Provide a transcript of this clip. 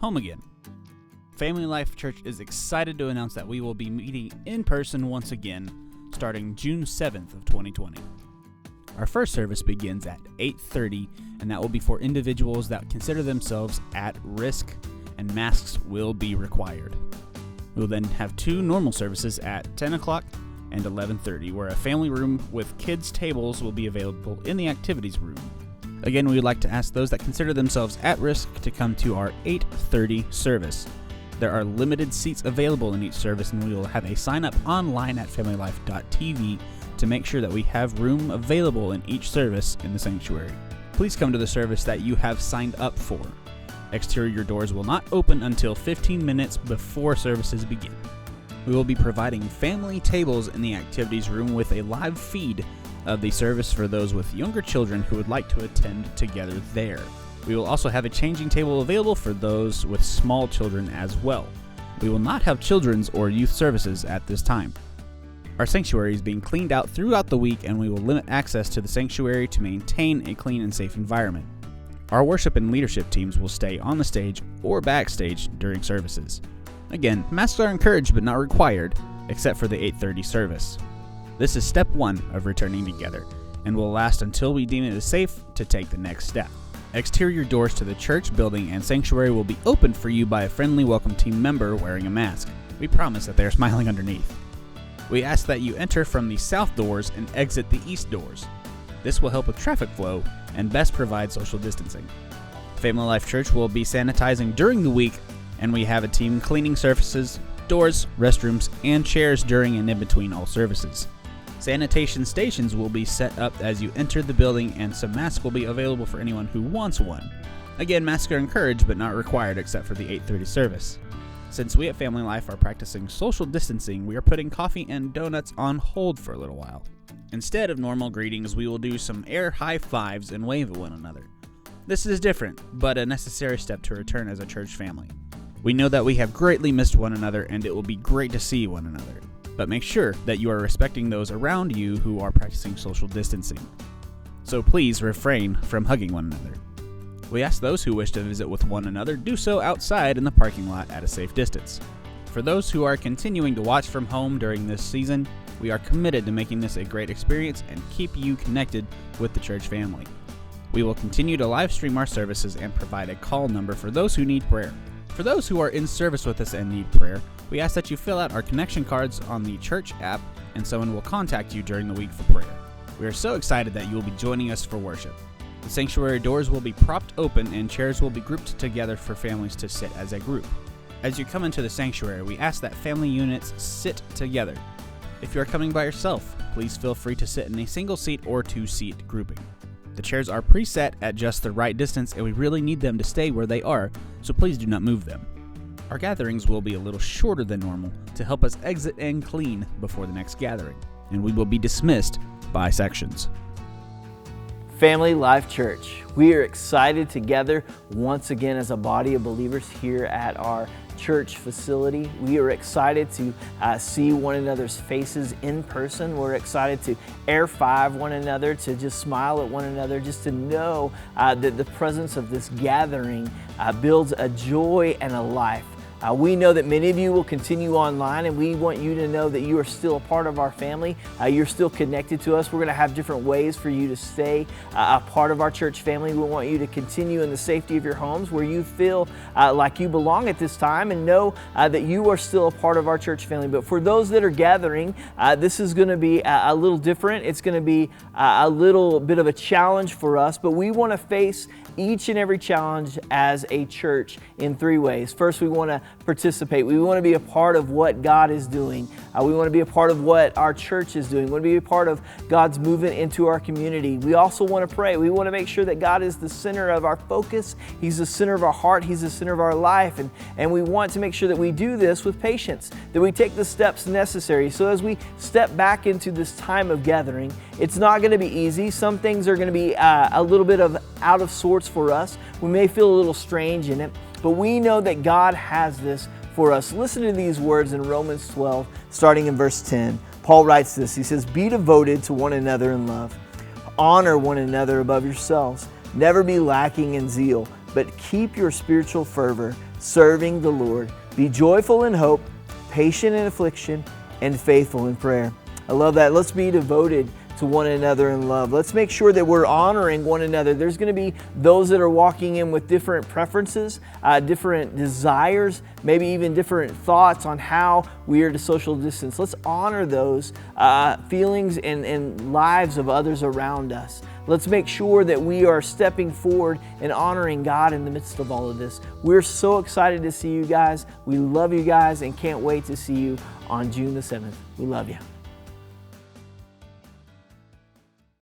home again. Family Life Church is excited to announce that we will be meeting in person once again starting June 7th of 2020. Our first service begins at 8:30, and that will be for individuals that consider themselves at risk, and masks will be required. We will then have two normal services at 10 o'clock and 11:30, where a family room with kids' tables will be available in the activities room. Again, we would like to ask those that consider themselves at risk to come to our 8:30 service. There are limited seats available in each service, and we will have a sign-up online at familylife.tv to make sure that we have room available in each service in the sanctuary. Please come to the service that you have signed up for. Exterior doors will not open until 15 minutes before services begin. We will be providing family tables in the activities room with a live feed of the service for those with younger children who would like to attend together there. We will also have a changing table available for those with small children as well. We will not have children's or youth services at this time. Our sanctuary is being cleaned out throughout the week, and we will limit access to the sanctuary to maintain a clean and safe environment. Our worship and leadership teams will stay on the stage or backstage during services. Again, masks are encouraged but not required, except for the 8:30 service. This is step one of returning together, and will last until we deem it is safe to take the next step. Exterior doors to the church building and sanctuary will be opened for you by a friendly welcome team member wearing a mask. We promise that they are smiling underneath. We ask that you enter from the south doors and exit the east doors. This will help with traffic flow and best provide social distancing. Family Life Church will be sanitizing during the week, and we have a team cleaning surfaces, doors, restrooms, and chairs during and in between all services. Sanitation stations will be set up as you enter the building, and some masks will be available for anyone who wants one. Again, masks are encouraged but not required except for the 8:30 service. Since we at Family Life are practicing social distancing, we are putting coffee and donuts on hold for a little while. Instead of normal greetings, we will do some air high fives and wave at one another. This is different, but a necessary step to return as a church family. We know that we have greatly missed one another, and it will be great to see one another. But make sure that you are respecting those around you who are practicing social distancing. So please refrain from hugging one another. We ask those who wish to visit with one another do so outside in the parking lot at a safe distance. For those who are continuing to watch from home during this season, we are committed to making this a great experience and keep you connected with the church family. We will continue to live stream our services and provide a call number for those who need prayer. For those who are in service with us and need prayer, we ask that you fill out our connection cards on the church app, and someone will contact you during the week for prayer. We are so excited that you will be joining us for worship. The sanctuary doors will be propped open, and chairs will be grouped together for families to sit as a group. As you come into the sanctuary, we ask that family units sit together. If you are coming by yourself, please feel free to sit in a single seat or two-seat grouping. The chairs are preset at just the right distance, and we really need them to stay where they are, so please do not move them. Our gatherings will be a little shorter than normal to help us exit and clean before the next gathering, and we will be dismissed by sections. Family Life Church, we are excited together once again as a body of believers here at our church facility. We are excited to see one another's faces in person. We're excited to air five one another, to just smile at one another, just to know that the presence of this gathering builds a joy and a life. We know that many of you will continue online, and we want you to know that you are still a part of our family. You're still connected to us. We're going to have different ways for you to stay a part of our church family. We want you to continue in the safety of your homes where you feel like you belong at this time, and know that you are still a part of our church family. But for those that are gathering, this is going to be a little different. It's going to be a little bit of a challenge for us, but we want to face each and every challenge as a church in three ways. First, we want to participate. We want to be a part of what God is doing. We want to be a part of what our church is doing. We want to be a part of God's movement into our community. We also want to pray. We want to make sure that God is the center of our focus. He's the center of our heart. He's the center of our life. And we want to make sure that we do this with patience, that we take the steps necessary. So as we step back into this time of gathering, it's not going to be easy. Some things are going to be a little bit of out of sorts for us. We may feel a little strange in it, but we know that God has this for us. Listen to these words in Romans 12, starting in verse 10. Paul writes this. He says, "Be devoted to one another in love. Honor one another above yourselves. Never be lacking in zeal, but keep your spiritual fervor serving the Lord. Be joyful in hope, patient in affliction, and faithful in prayer. I love that. Let's be devoted to one another in love. Let's make sure that we're honoring one another. There's going to be those that are walking in with different preferences, different desires, maybe even different thoughts on how we are to social distance. Let's honor those feelings and lives of others around us. Let's make sure that we are stepping forward and honoring God in the midst of all of this. We're so excited to see you guys. We love you guys and can't wait to see you on June the 7th. We love you.